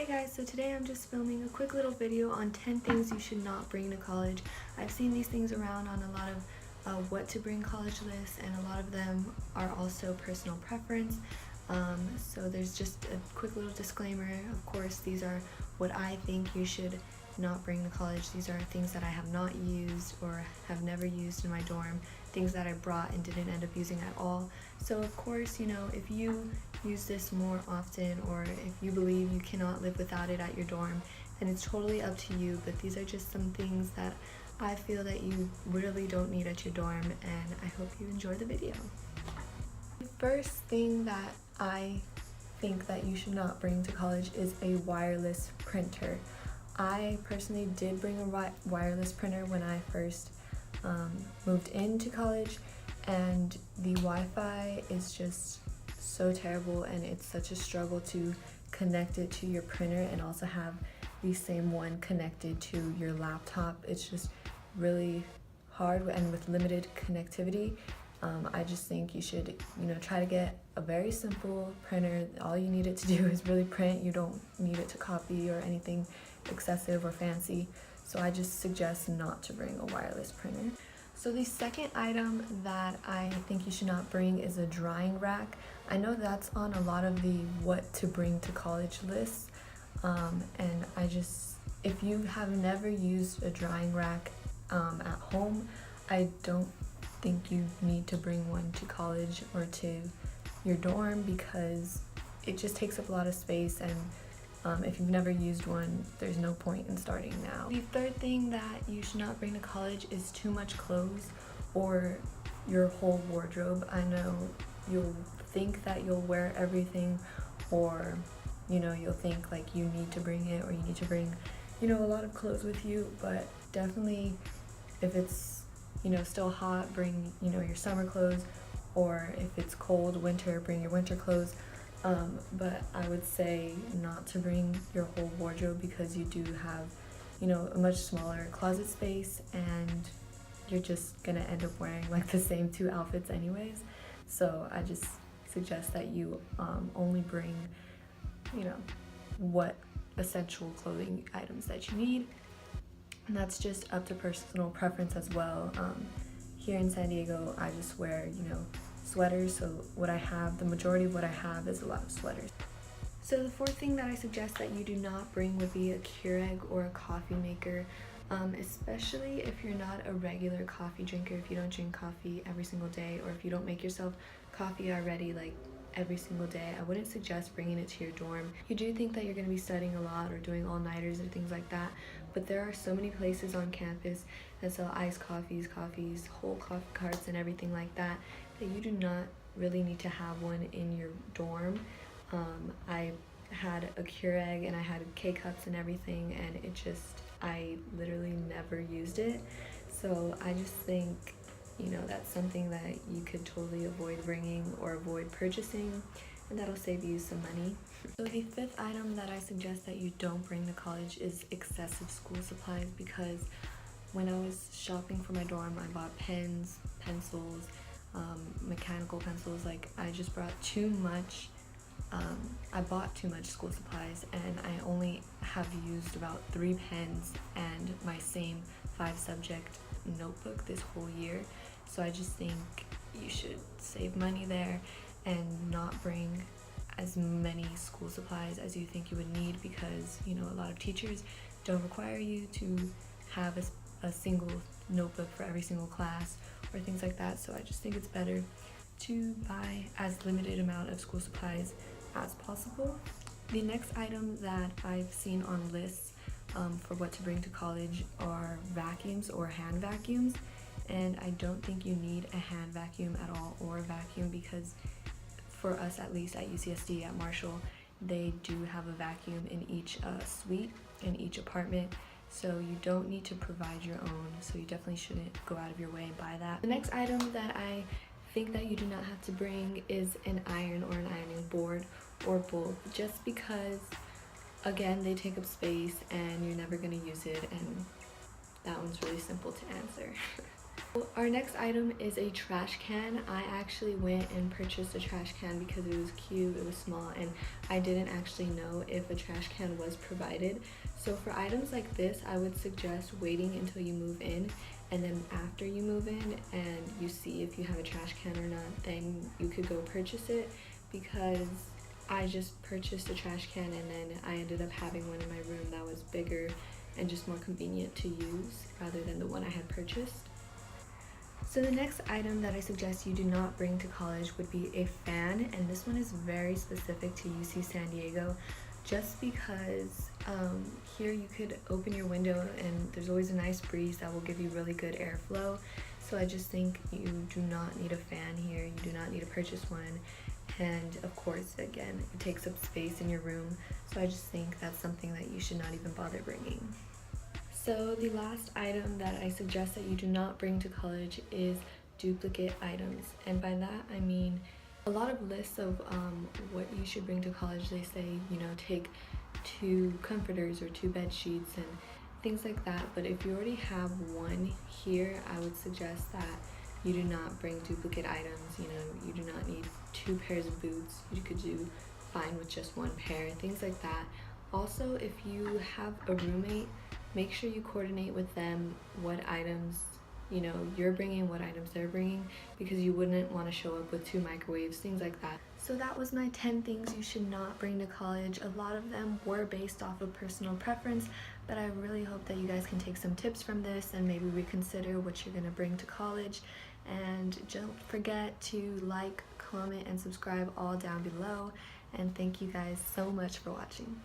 Hey guys, so today I'm just filming a quick little video on 10 things you should not bring to college. I've seen these things around on a lot of what to bring college lists, and a lot of them are also personal preference. So there's just a quick little disclaimer. Of course, these are what I think you should not bring to college. These are things that I have not used or have never used in my dorm, things that I brought and didn't end up using at all. So of course, if you use this more often, or if you believe you cannot live without it at your dorm, then it's totally up to you. But these are just some things that I feel that you really don't need at your dorm, and I hope you enjoy the video. The first thing that I think that you should not bring to college is a wireless printer. I personally did bring a wireless printer when I first moved into college, and the Wi-Fi is just so terrible, and it's such a struggle to connect it to your printer and also have the same one connected to your laptop. It's just really hard, and with limited connectivity. I just think you should try to get a very simple printer. All you need it to do is really print. You don't need it to copy or anything excessive or fancy. So I just suggest not to bring a wireless printer. So the second item that I think you should not bring is a drying rack. I know that's on a lot of the what to bring to college lists, and if you have never used a drying rack at home, I don't think you need to bring one to college or to your dorm, because it just takes up a lot of space, and if you've never used one, there's no point in starting now. The third thing that you should not bring to college is too much clothes or your whole wardrobe. I know you'll think that you'll wear everything, or you'll think like you need to bring it, or you need to bring a lot of clothes with you. But definitely, if it's still hot, bring your summer clothes, or if it's cold winter, bring your winter clothes. But I would say not to bring your whole wardrobe, because you do have a much smaller closet space, and you're just gonna end up wearing like the same two outfits anyways. So I just suggest that you only bring what essential clothing items that you need, and that's just up to personal preference as well. Here in San Diego, I just wear sweaters, so the majority of what I have is a lot of sweaters. So the fourth thing that I suggest that you do not bring would be a Keurig or a coffee maker, especially if you're not a regular coffee drinker, if you don't drink coffee every single day, or if you don't make yourself coffee already like every single day. I wouldn't suggest bringing it to your dorm. You do think that you're going to be studying a lot or doing all-nighters or things like that, but there are so many places on campus that sell iced coffees, whole coffee carts, and everything like that, that you do not really need to have one in your dorm. I had a Keurig and I had K-cups and everything, and I literally never used it. So I just think that's something that you could totally avoid bringing or avoid purchasing, and that'll save you some money. So the fifth item that I suggest that you don't bring to college is excessive school supplies, because when I was shopping for my dorm, I bought pens, pencils, mechanical pencils. Like, I just brought too much. I bought too much school supplies, and I only have used about 3 pens and my same 5-subject notebook this whole year. So I just think you should save money there and not bring as many school supplies as you think you would need, because a lot of teachers don't require you to have a single notebook for every single class or things like that. So I just think it's better to buy as limited amount of school supplies as possible. The next item that I've seen on lists for what to bring to college are vacuums or hand vacuums, and I don't think you need a hand vacuum at all, or a vacuum, because for us, at least at UCSD, at Marshall, they do have a vacuum in each suite, in each apartment, so you don't need to provide your own, so you definitely shouldn't go out of your way and buy that. The next item that I think that you do not have to bring is an iron or an ironing board, or both, just because again they take up space and you're never going to use it, and that one's really simple to answer. Our next item is a trash can. I actually went and purchased a trash can because it was cute, it was small, and I didn't actually know if a trash can was provided. So for items like this, I would suggest waiting until you move in, and then after you move in and you see if you have a trash can or not, then you could go purchase it, because I just purchased a trash can and then I ended up having one in my room that was bigger and just more convenient to use rather than the one I had purchased. So the next item that I suggest you do not bring to college would be a fan, and this one is very specific to UC San Diego, just because here you could open your window and there's always a nice breeze that will give you really good airflow. So I just think you do not need a fan here, you do not need to purchase one, and of course, again, it takes up space in your room, so I just think that's something that you should not even bother bringing. So the last item that I suggest that you do not bring to college is duplicate items. And by that I mean a lot of lists of what you should bring to college. They say, take 2 comforters or 2 bed sheets and things like that. But if you already have one here, I would suggest that you do not bring duplicate items. You do not need 2 pairs of boots. You could do fine with just 1 pair, things like that. Also, if you have a roommate, make sure you coordinate with them what items you're bringing, what items they're bringing, because you wouldn't want to show up with 2 microwaves, things like that. So that was my 10 things you should not bring to college. A lot of them were based off of personal preference, but I really hope that you guys can take some tips from this and maybe reconsider what you're going to bring to college. And don't forget to like, comment, and subscribe all down below. And thank you guys so much for watching.